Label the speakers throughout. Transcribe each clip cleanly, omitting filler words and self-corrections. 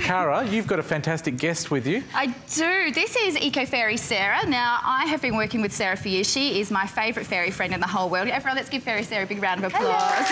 Speaker 1: Cara, you've got a fantastic guest with you.
Speaker 2: I do. This is Faerie Sarah. Now, I have been working with Sarah for years. She is my favourite fairy friend in the whole world. Everyone, let's give Faerie Sarah a big round of applause.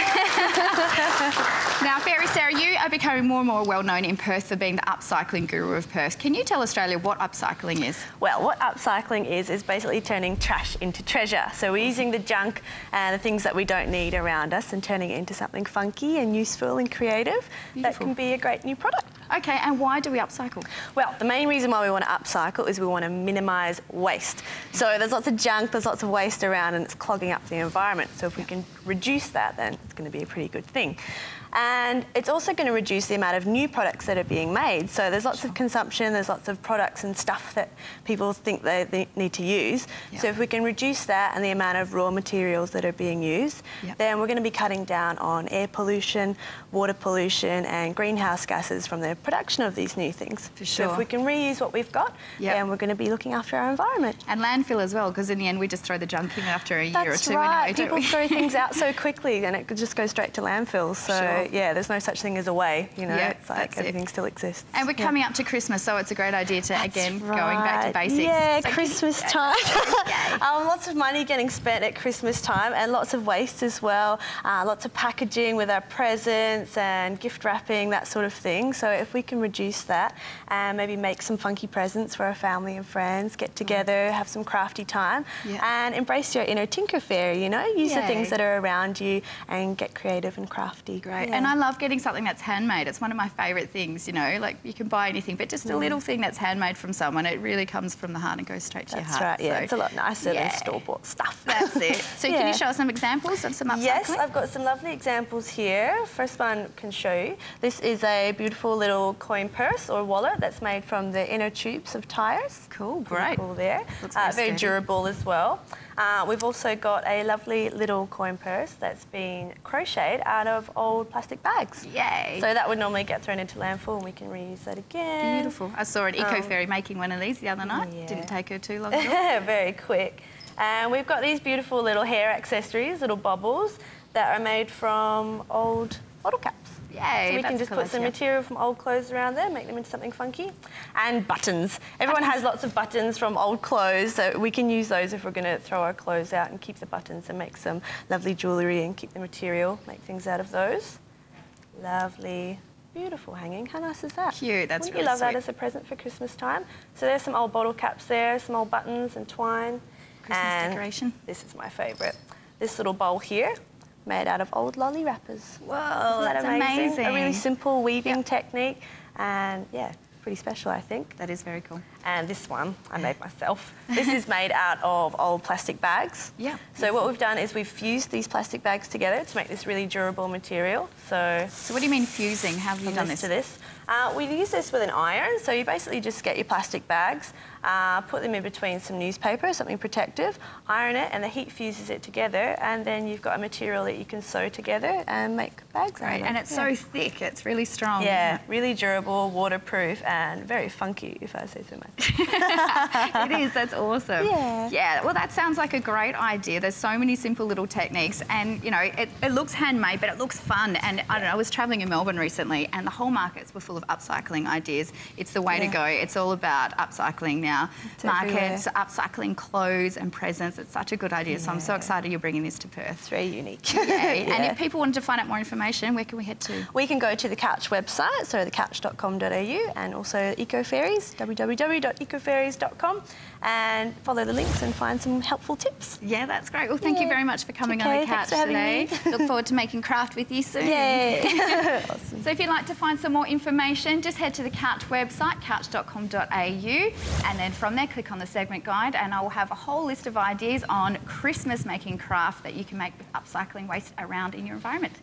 Speaker 2: Now, Faerie Sarah, you are becoming more and more well-known in Perth for being the upcycling guru of Perth. Can you tell Australia what upcycling is?
Speaker 3: Well, what upcycling is basically turning trash into treasure. So we're using the junk and the things that we don't need around us and turning it into something funky and useful and creative. Beautiful. That can be a great new product.
Speaker 2: Okay, and why do we upcycle?
Speaker 3: Well, the main reason why we want to upcycle is we want to minimise waste. So there's lots of junk, there's lots of waste around and it's clogging up the environment. So if we can reduce that, then it's going to be a pretty good thing. And it's also going to reduce the amount of new products that are being made. So there's lots of consumption, there's lots of products and stuff that people think they need to use. So if we can reduce that and the amount of raw materials that are being used, then we're going to be cutting down on air pollution, water pollution and greenhouse gases from the production of these new things.
Speaker 2: For sure.
Speaker 3: So if we can reuse what we've got, then we're going to be looking after our environment.
Speaker 2: And landfill as well, because in the end we just throw the junk in after a year or two.
Speaker 3: That's right.
Speaker 2: Anyway,
Speaker 3: people throw things out so quickly and it could just go straight to landfills. So yeah, there's no such thing as a way, you know, it's like everything still exists.
Speaker 2: And we're coming up to Christmas, so it's a great idea to, going back to basics.
Speaker 3: Yeah,
Speaker 2: so
Speaker 3: Christmas time. Lots of money getting spent at Christmas time and lots of waste as well. Lots of packaging with our presents and gift wrapping, that sort of thing. So if we can reduce that and maybe make some funky presents for our family and friends, get together, have some crafty time and embrace your inner tinker fairy, you know, use the things that are around you and get creative and crafty.
Speaker 2: Great. And I love getting something that's handmade. It's one of my favourite things, you know, like you can buy anything, but just a little thing that's handmade from someone, it really comes from the heart and goes straight to your heart.
Speaker 3: That's right, yeah, it's a lot nicer than store-bought stuff.
Speaker 2: That's it. So can you show us some examples of some upcycling?
Speaker 3: Yes, I've got some lovely examples here. First one I can show you. This is a beautiful little coin purse or wallet that's made from the inner tubes of tyres.
Speaker 2: Cool, great.
Speaker 3: Cool there. Very durable as well. We've also got a lovely little coin purse that's been crocheted out of old plastic bags.
Speaker 2: Yay!
Speaker 3: So that would normally get thrown into landfill and we can reuse that again.
Speaker 2: Beautiful. I saw an eco-fairy making one of these the other night. Didn't take her too long at all.
Speaker 3: Very quick. And we've got these beautiful little hair accessories, little bobbles, that are made from old bottle caps.
Speaker 2: Yay,
Speaker 3: so we can just put some material from old clothes around there, make them into something funky. And buttons. Everyone has lots of buttons from old clothes, so we can use those if we're going to throw our clothes out and keep the buttons and make some lovely jewellery and keep the material, make things out of those. Lovely, beautiful hanging. How nice is that?
Speaker 2: Cute, that's
Speaker 3: Wouldn't
Speaker 2: really
Speaker 3: you love
Speaker 2: sweet.
Speaker 3: that as a present for Christmas time? So there's some old bottle caps there, some old buttons and twine.
Speaker 2: Christmas decoration.
Speaker 3: This is my favourite. This little bowl here, made out of old lolly wrappers.
Speaker 2: Whoa,
Speaker 3: Isn't that
Speaker 2: that's
Speaker 3: amazing?
Speaker 2: amazing.
Speaker 3: A really simple weaving technique and yeah, pretty special I think.
Speaker 2: That is very cool.
Speaker 3: And this one I made myself. This is made out of old plastic bags.
Speaker 2: Yeah.
Speaker 3: So what we've done is we've fused these plastic bags together to make this really durable material. So
Speaker 2: what do you mean fusing? How have you done this?
Speaker 3: To this. We use this with an iron, so you basically just get your plastic bags, put them in between some newspaper, something protective, iron it, and the heat fuses it together, and then you've got a material that you can sew together and make bags out of it.
Speaker 2: And it's so thick, it's really strong.
Speaker 3: Yeah, really durable, waterproof, and very funky, if I say so myself.
Speaker 2: It is, that's awesome. Yeah, well, that sounds like a great idea. There's so many simple little techniques, and, you know, it looks handmade, but it looks fun. And I don't know, I was travelling in Melbourne recently, and the whole markets were full of upcycling ideas. It's the way to go. It's all about upcycling now.
Speaker 3: It's
Speaker 2: markets, upcycling clothes and presents. It's such a good idea. So I'm so excited you're bringing this to Perth.
Speaker 3: It's very unique.
Speaker 2: And if people wanted to find out more information, where can we head to?
Speaker 3: We can go to the Couch website, so thecouch.com.au, and also eco-fairies, www.ecofairies.com, and follow the links and find some helpful tips.
Speaker 2: Yeah, that's great. Well, thank you very much for coming on the couch today. Look forward to making craft with you soon.
Speaker 3: Awesome.
Speaker 2: So if you'd like to find some more information, just head to the Couch website, couch.com.au, and then from there click on the segment guide, and I will have a whole list of ideas on Christmas making craft that you can make with upcycling waste around in your environment.